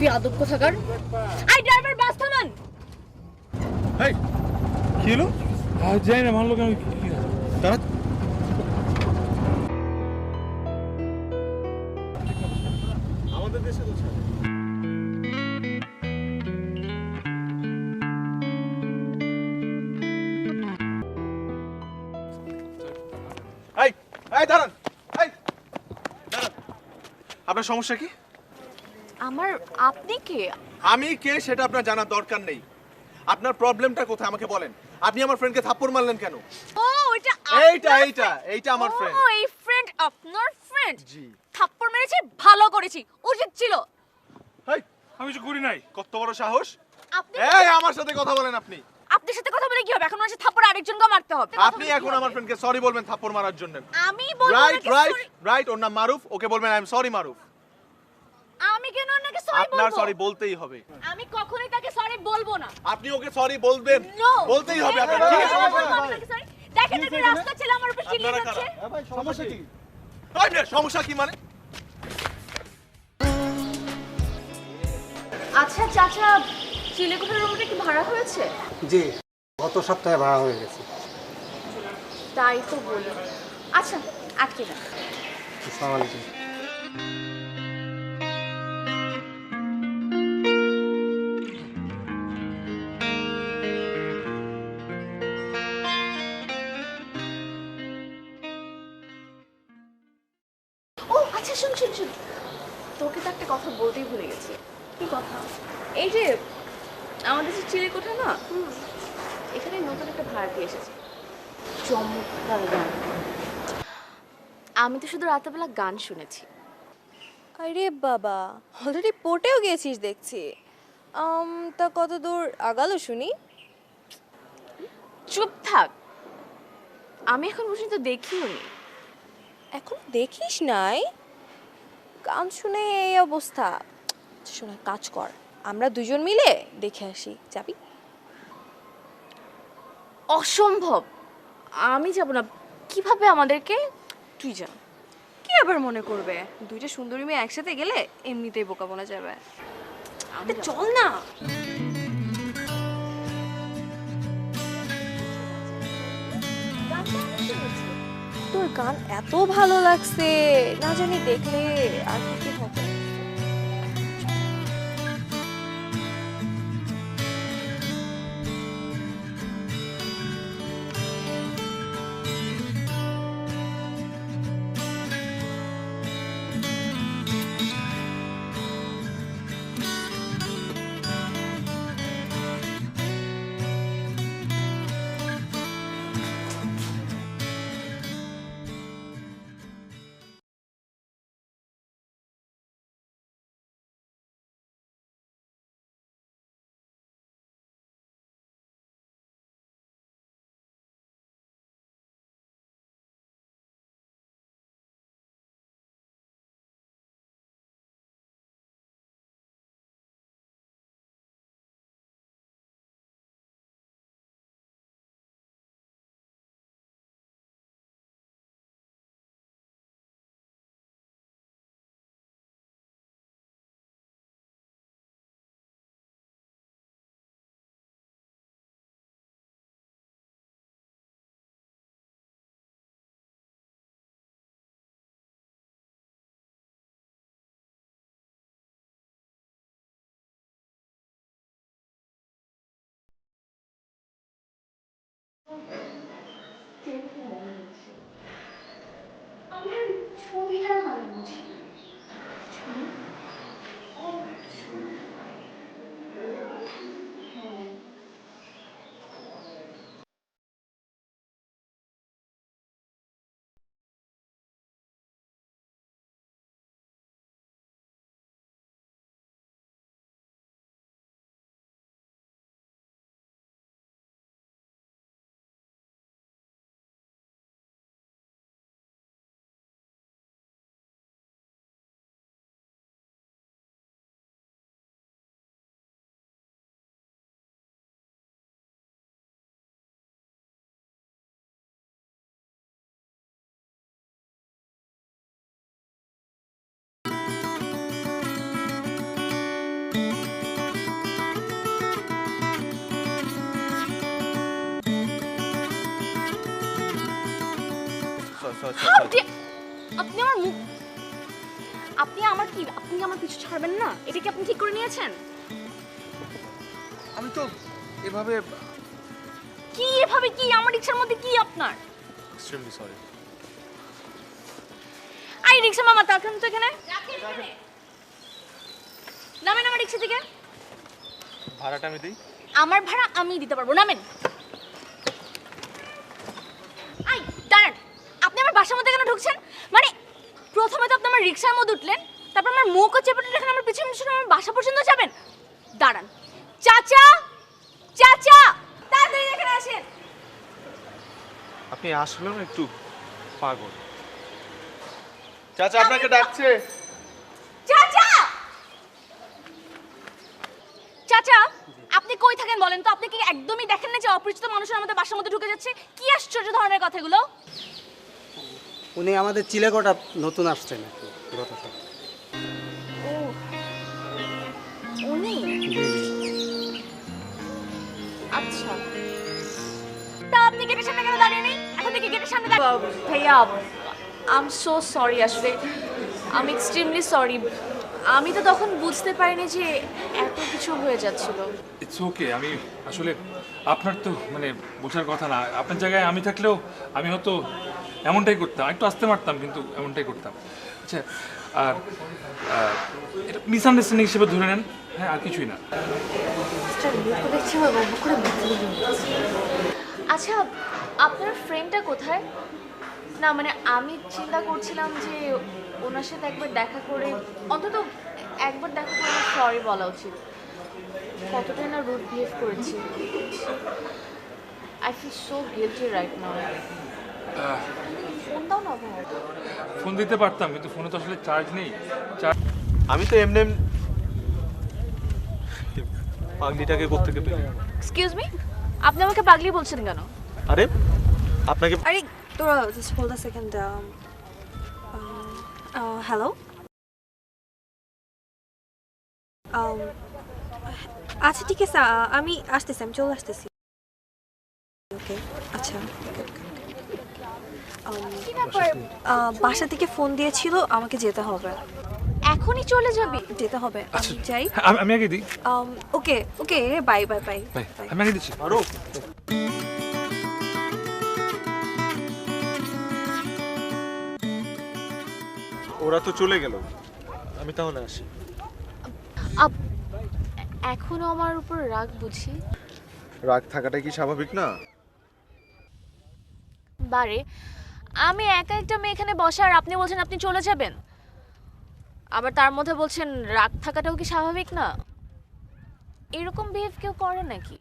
বেয়াদব কোথাকার। I driver, বাস থামান। এই কি হলো? যাই না ভালো কেন তারা আমাদের দেশে তো ছাড়ে। এই এই দাঁড়ান, এই দাঁড়ান, আপনার সমস্যা কি? আমার, আপনি কে? আমি কে সেটা আপনার জানার দরকার নেই। আপনার প্রবলেমটা কোথায় আমাকে বলেন। আপনি আমার ফ্রেন্ডকে থাপ্পড় মারলেন কেন? ও এটা এইটা আমার ফ্রেন্ড। ও এই ফ্রেন্ড আপনার ফ্রেন্ড? জি। থাপ্পড় মেরেছি, ভালো করেছি, উচিত ছিল। এই আমি কিছু করি নাই। কত বড় সাহস! আপনি এই আমার সাথে কথা বলেন আপনি। আপনার সাথে কথা বলে কি হবে? এখন মানুষের থাপ্পড় আরেকজনকে মারতে হবে। আপনি এখন আমার ফ্রেন্ডকে সরি বলবেন থাপ্পড় মারার জন্য। আমি বলবো রাইট নাকি রাইট sorry? রাইট, ওর নাম মারুফ, ওকে বলবেন আই এম সরি মারুফ। আমি কেন ওনাকে সরি বলবো? আপনার সরি বলতেই হবে। আমি কখনোই তাকে সরি বলবো না। আপনি ওকে সরি বলবেন, নো, বলতেই হবে আপনার। ঠিক আছে দেখেন একটা রাস্তা ছেলে আমার উপর চিল্লিয়ে আপনারা যাচ্ছে। কারা? ভাই সমস্যা কি? ভাই মেয়ে, সমস্যা কি মানে? আচ্ছা চাচা, চিলেকোঠার রুমটা কি ভাড়া হয়েছে? জি, গত সপ্তাহে ভাড়া হয়ে গেছে। তাই তো বলি। আচ্ছা আটকে না। আসসালামু আলাইকুম। ও আচ্ছা, শুন শুন শুন, তোকে তো একটা কথা বলতেই ভুলে গেছি। কি কথা? এই যে আমাদের যে চিলেকোঠা না, এখানে নতুন একটা ভাড়াটি এসেছে, চমৎকার গান। আমি তো শুধু রাতেবেলা গান শুনেছি। আরে বাবা, অলরেডি পোর্টেও গেছিস দেখছি। তা কত দূর আগালো শুনি? চুপ থাক, আমি এখন পর্যন্ত দেখিও নি। এখন দেখিস নাই? গান শুনে এই অবস্থা। আচ্ছা, শোন, এক কাজ কর, আমরা দুজন মিলে দেখে আসি, যাবি? অসম্ভব, আমি যাব না। কিভাবে আমাদেরকে? তুই যা। কি আবার মনে করবে? দুইটা সুন্দরী মেয়ে একসাথে গেলে এমনিতেই বোকা বলা যাবে। আমি যাব। চল না। তোর গান এত ভালো লাগছে, না জানি দেখলে আর কি হবে। আমার ছবিটা মানে বুঝি আপনি আমার মুখ, আপনি আমার পিছু ছাড়বেন না? এটা কি আপনি ঠিক করে নিয়েছেন? আমি তো এভাবে কি এভাবে কি? আমার রিক্সার মধ্যে কি আপনার? Extremely sorry. আই রিক্সা মামা, তাকান তো এখানে। নামেন আমার রিক্সা থেকে। ভাড়াটা আমি দিই। আমার ভাড়া আমি দিতে পারবো, নামেন। আই দাঁড়ান, আপনি আমার বাসার মধ্যে কেন ঢুকছেন? মানে প্রথমে তো আপনি আমার রিক্সার মধ্যে উঠলেন, তারপর আমার মুখও চেপে রেখে আমার পিছনে পিছনে আমার বাসা পর্যন্ত যাবেন। দাঁড়ান, চাচা চাচা, তাড়াতাড়ি এখানে আসেন। আপনি আসলেও না একটু পাগল। চাচা আপনাকে ডাকছে। চাচা চাচা, আপনি কই থাকেন বলেন তো? আপনি কি একদমই দেখেন না যে অপরিচিত মানুষের আমাদের বাসার মধ্যে ঢুকে যাচ্ছে? কি আশ্চর্য ধরনের কথাগুলো! উনি আমাদের চিলেকোঠা নতুন আসছেন আর কি, গত সপ্তাহে। ও উনি? আচ্ছা, তা আপনি গেটের সামনে কেন দাঁড়িয়ে নেই? এখন থেকে গেটের সামনে ভাইয়া, আই এম সো সরি, আসলে আমি এক্সট্রিমলি সরি। আমি তো তখন বুঝতে পারিনি যে এত কিছু হয়ে যাচ্ছিল। It's okay. আমি আসলে আপনার তো মানে বোঝার কথা না, আপনার জায়গায় আমি থাকলেও আমি হয়তো এমনটাই করতাম, একটু আসতে পারতাম কিন্তু এমনটাই করতাম। আচ্ছা, আর এটা মিসআন্ডারস্ট্যান্ডিং হিসেবে ধরে নেন, হ্যাঁ, আর কিছুই না। আচ্ছা, আপনার ফ্রেন্ডটা কোথায়? না মানে আমি চিন্তা করছিলাম যে ওনার সাথে একবার দেখা করে, অন্তত একবার দেখা করে সরি বলা উচিত। কতটাই না রুড বিহেভ করেছি। I feel so guilty right now. Phone দাও না ভাই। ফোন দিতে পারতাম কিন্তু ফোনে তো আসলে চার্জ নেই। আমি তো এমনি পাগলিটাকে কোত্থেকে পেলে? এক্সকিউজ মি, আপনি আমাকে পাগলি বলছেন কেন? আরে আপনাকে আরে তোরা জাস্ট হোল্ড আ সেকেন্ড। হ্যালো, আচ্ছা ঠিক আছে, আমি আসতেছি, আমি চলে আসতেছি। ওকে, আচ্ছা। কি ব্যাপার? বাসা থেকে ফোন দিয়েছিল, আমাকে যেতে হবে। এখনই চলে যাবি? যেতে হবে, আমি যাই। আমি আগে দিই। ওকে ওকে, বাই বাই বাই ভাই, বাই। আমি আগে দিচ্ছি। আরো ওরা তো চলে গেল, আমি তাহলে আসি। এখনো আমার উপর রাগ বুঝি? রাগ থাকাটা কি স্বাভাবিক না? বারে, আমি একা একটা মেয়ে এখানে বসা, আর আপনি বলছেন আপনি চলে যাবেন, আবার তার মধ্যে বলছেন রাগ থাকাটাও কি স্বাভাবিক না? এরকম বিহেভ কেউ করে নাকি?